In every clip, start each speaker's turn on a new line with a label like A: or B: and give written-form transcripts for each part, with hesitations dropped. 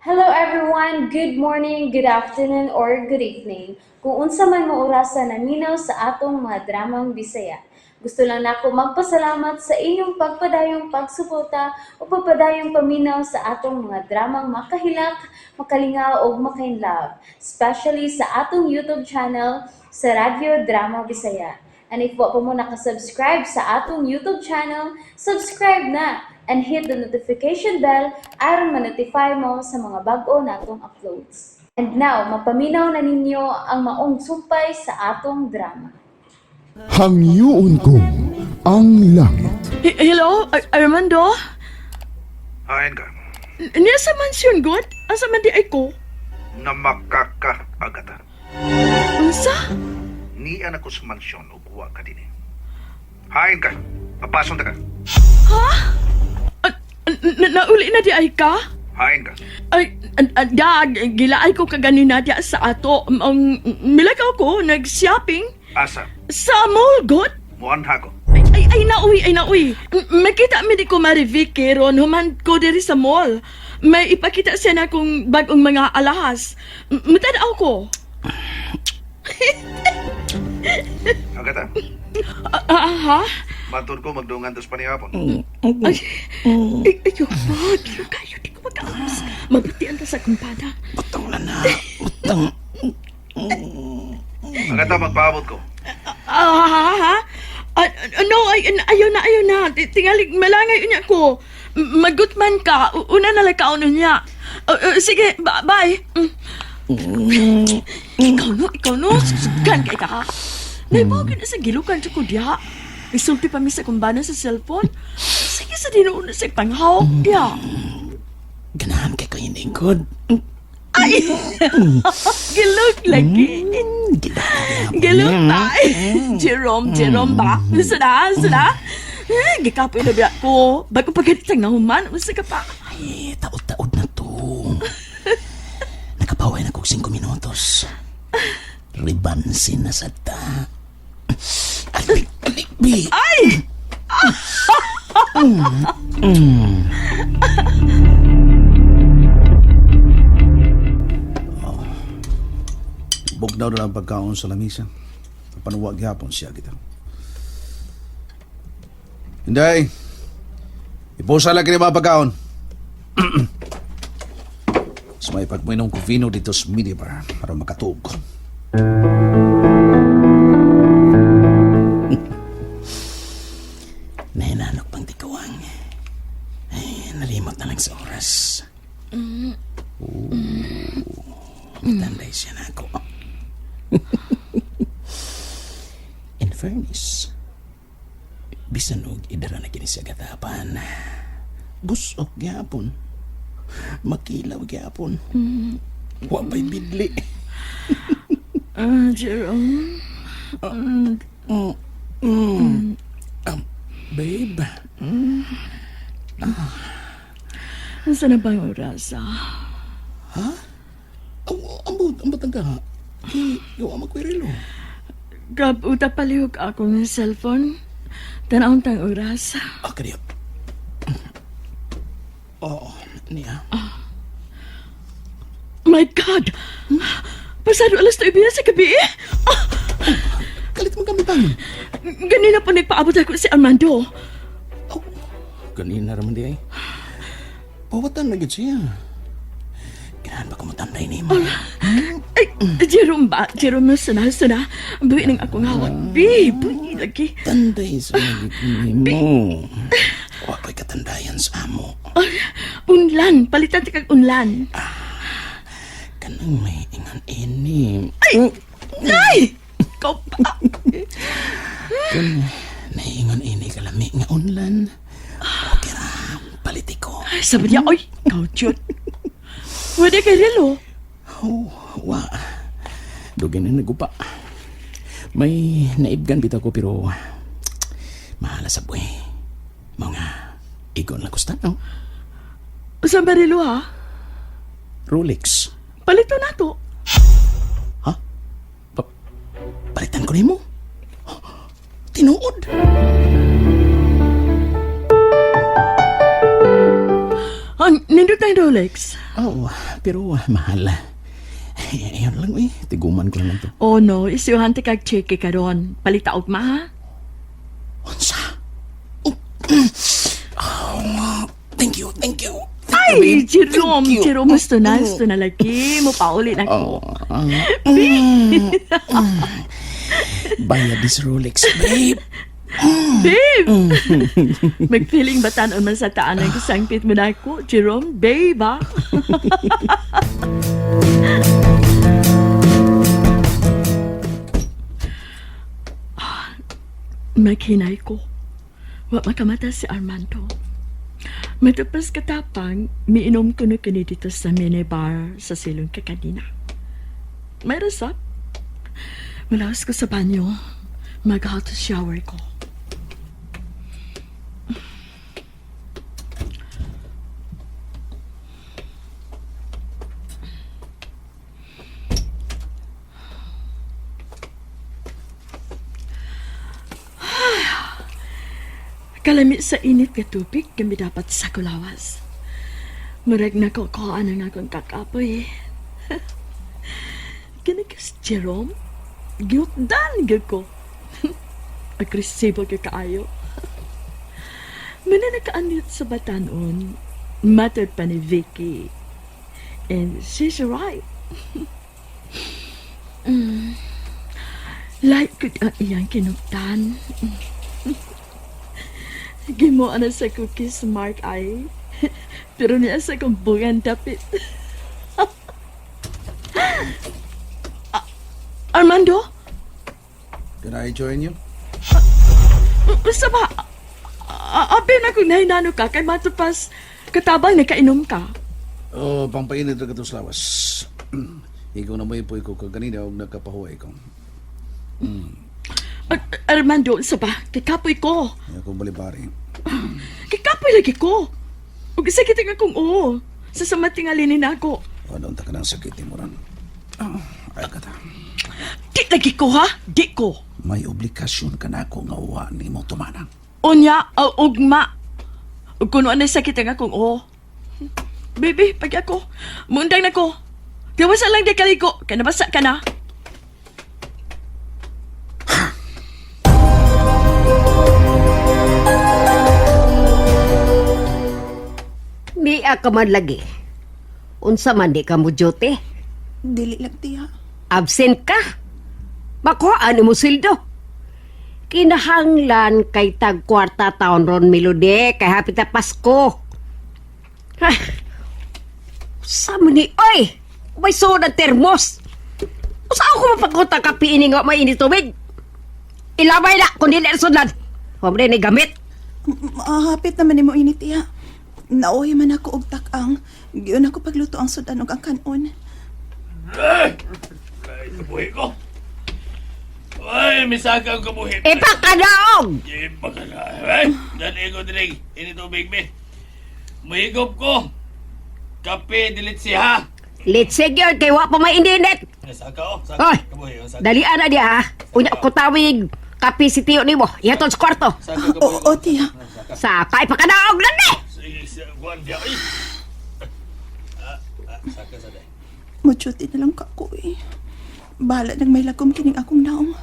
A: Hello everyone, good morning, good afternoon, or good evening. Kung unsa man mo orasan naminaw sa atong mga dramang Bisaya. Gusto lang nako magpasalamat sa inyong pagpadayong pagsuporta o pagpadayong paminaw sa atong mga dramang makahilak, makalingaw o makainlove, especially sa atong YouTube channel sa Radio Drama Bisaya. And if wa pa mo nakasubscribe sa atong YouTube channel, subscribe na and hit the notification bell aron ma-notify mo sa mga bag-o natong uploads. And now, mapaminaw na ninyo ang maong sumpay sa atong drama.
B: Hangyoon kong ang langit.
C: Hello, Armando?
D: Hain ka,
C: Niya sa mansyon, God? Asa man di ay ko?
D: na makakaagata.
C: Unsa?
D: Ni anak ko sa mansyon o kuha ka din eh. Hain ka, papasok na ka.
C: Nauli na di ay ka?
D: Hain ka.
C: Ay, gilaay ko kaganina di sa ato. Milakaw ko, nag-shopping.
D: Asa,
C: Sa mall, God?
D: muanha ko.
C: Ay, nauwi. Makita mi di ko Vicky ron, human ko diri sa mall. May ipakita siya na kung bagong mga alahas. Matanaw ko.
D: Agata,
C: Ha?
D: matur ko magdungan dos panihapon.
C: Ay, ayun kayo, di ko mag-aamas. Mabutian ta sa kumpada.
B: Butang lang na. Butang.
D: Agata, magpaabot ko.
C: Ha? No, ayaw na. Tingali, malangay niya ko. Magutman ka. Una na lang kaon niya. Sige, bye. Ikaw no. Susugan kay ka ha. Naibawagin na sa gilukan sa kudya. Isulti pa mi sa kumbana sa cellphone. Sige sa dinuuna sa panghawak niya.
B: Ganahan kay kayo lingkod.
C: Ay! Gilok lagi. Gilok ba? Jerome ba? Sada? Gikapoy na biya ko. Bago pagkatitang nahuman, usa ka pa.
B: Ay, taod-taod na to. Nakapaway na kong 5 minutos. Ribansin na sa ta. Alibi!
C: Ay!
E: Bugnaw na lang pagkaon sa lamisa. Panuwag hapon siya kita. Hinday! Ipusa lang kini mga pagkaon. Mas may pagminom ko vino dito sa minibar para makatuog ko.
B: Nahinanok pang tikawang. Ay, nalimot na lang sa oras. Matanday siya na ako. In fairness, bisan og idara na kini siya gatapan. Busok gyapon. Makilaw gyapon. Wa pa'y bidli.
C: Jerome.
B: Babe,
C: Asa na bang oras,
B: ambot ang ka. Gawa magkwirilo.
C: Grab uta palihog ako ng cellphone. Tanawang tang oras.
B: Kadiyo. Oo, niya.
C: My God! Pasado alas 9 na sa gabi eh!
B: Kalit mo kami bang?
C: Ganina pa nagpaabot ako si Armando.
B: Ganina raman di ay. Pawatan na gid siya. Ganahan ba kumutanday ni mo?
C: Ay, Jerome ba? Jerome, sana. Buwi ng akong hawak. Buwi lagi.
B: Tanday sa nagit ni mo. O ako'y katandayan sa amo.
C: Unlan. Palitan ti kag unlan.
B: Kanang may ingan ini.
C: Ay! Ikaw pa.
B: Kung naingon ini kalami nga unlan. Okay ra, paliti ko.
C: Sabi niya, oy, ikaw, Jud. Pwede kay Relo.
B: Wa. Dugin na nagupa. May naibgan bitaw ko pero mahala sa buhay. Mga igon lang kustan, no?
C: Sa Relo, ha?
B: Rolex.
C: Palito na to.
B: Ha? Palitan ko nimo? Tinuod.
C: Ang nindot ng Rolex.
B: Oh, pero mahal. Ayun lang eh, tiguman ko lang to.
C: Oh no, isiyuhan ti kag cheque karon. Palita og ma ha?
B: Unsa? Oh, thank you, thank you.
C: Ay, Jerome,
B: Thank you.
C: Jerome, gusto na lagi. Mo paulit ako.
B: Bayad this Rolex, babe.
C: Babe! Mag-feeling ba tanon man sa taan ang kasangpit mo na ako, Jerome? Babe, ha? Maghinay ko. Wa makamata si Armando. Matapas katapang, miinom ko na kini dito sa minibar sa silong kakadina. May rasap. Malakas ko sa banyo. Mag-hot shower ko. Kalami sa init ka tubig, kami dapat sa kulawas. Murag na ko ang akong kakapoy. Kinikas, Jerome? Giyotdan gyud ko. Agresibo ka kaayo. Muna nakaanit sa batanon, matter pa ni Vicky. And she's right. Like ko ang iyang kinugtan. Gimo na sa cookies mark ay. Pero niya sa kumbungan dapit. Armando?
E: Can I join you?
C: Basta ba? Abi na kung nahinano ka kay matupas katabang na kainom ka.
E: Oh, pampainit na ka to sa lawas. Ikaw na mo ipoy ko kaganina og nagkapahuay ko.
C: Armando, sa ba? Kikapoy ko.
E: Ako balibari.
C: Kikapoy lagi ko. Ug sakit nga kung oo. Sa samatingalinin ako.
E: Ano ta ka nang sakit mo ran? Ay ka ta.
C: Di lagi ko ha? Di ko.
E: May obligasyon ka na ako nga uwa ni mo tumanang.
C: Unya, ugma. Ug kuno anay sakit nga kung oo. Baby, pag ako. Mundang na ko. Gawasan lang di kaligo. Kaya nabasa ka na.
F: Niya ka man lagi. Unsa man di ka mo duty?
G: Dili lang tiya.
F: Absent ka? Makuhaan mo sildo. Kinahanglan kay tag kwarta taon ron Melody kay hapit na Pasko. Sa ni oy, may soda termos. Usa ako mapagunta ka piini nga may init tubig. Ilabay na kung dili sundan. Wa mo ni gamit.
G: Mahapit naman ni mo init tiya. Nauhi man ako og takang. Giyon ako pagluto ang sudan og ang kanon.
H: Ay, kabuhi ko. Ay, misaka ang kabuhi.
F: Ipakadaog!
H: Baka na. Ay, dali ko dinig. Ini tubig, me. Mahigop ko. Kape, dilit siya.
F: Litsig yun kay wa pa may indinit.
H: Saka, oh.
F: Oy,
H: Saka, kabuhi. Oh, saka.
F: dalian na dia ha. Unya ko tawig kapi si tiyo ni mo. Iyaton sa kwarto.
H: Saka, kabuhi.
G: Oo, tiya.
F: Sa ipakadaog lang ni.
H: Sige, kuhan diya. Ay. Saka, sada.
G: Muchuti na lang kako eh. Bahala nang may lagom kining akong naong.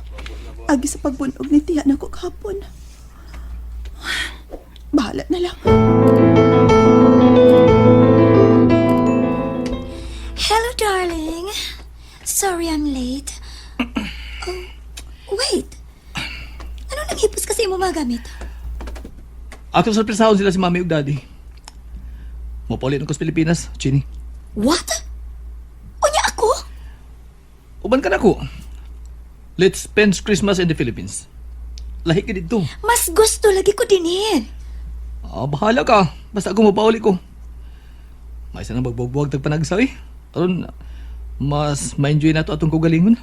G: Agi sa pagbunog ni tiya na ko kahapon. Bahala na lang.
I: Hello, darling. Sorry I'm late. Oh, wait. Ano naghipos kasi mo magamit?
H: Ako sorpresahon sila si mami ug daddy. Mapaulit ko sa Pilipinas, Chini.
I: What? Unya ako?
H: Uban ka na ko. Let's spend Christmas in the Philippines. Lahi ka dito.
I: Mas gusto lagi ko din eh.
H: Bahala ka. Basta ako mapauli ko. May isa na magbubuwag tagpanagsaw eh. Aron, mas ma-enjoy na to atong kugalingon.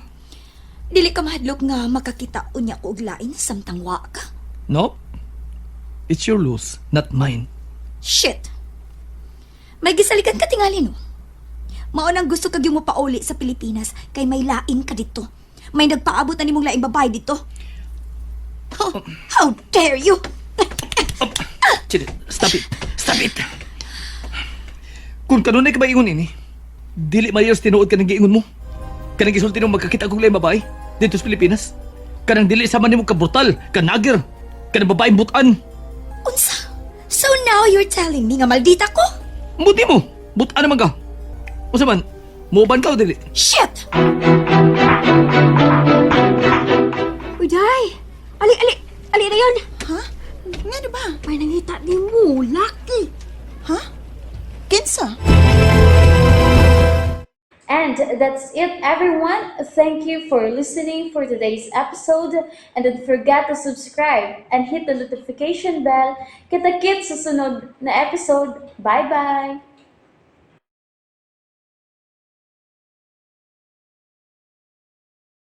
I: Dili ka mahadlok nga makakita unya ko og lain samtang wa ka.
H: Nope. It's your loss, not mine.
I: Shit. May gisalikan ka tingali no? Maunang gusto kag yung mo pauli sa Pilipinas kay may lain ka dito. May nagpaabot na nimong laing babae dito. How dare you?
H: Chini, stop it. Stop it. Kung kanunay ka ba ingon ini, dili mayos tinuod ka ng giingon mo. Kanang gisulti nung magkakita kong laing babae dito sa Pilipinas. Kanang dili sa man mo ka brutal, ka nagir, kanang babaeng butan.
I: Unsa? So now you're telling me nga maldita ko?
H: Buti mo, butan naman ka. Unsa man, muuban ka o dili?
I: Shit!
F: Uy, day! Ali na yun!
G: Ha? Nga na ba?
F: May nangita ni mo, laki!
G: Ha? Kinsa?
A: And that's it, everyone. Thank you for listening for today's episode. And don't forget to subscribe and hit the notification bell. Kita-kits sa sunod na episode. Bye-bye!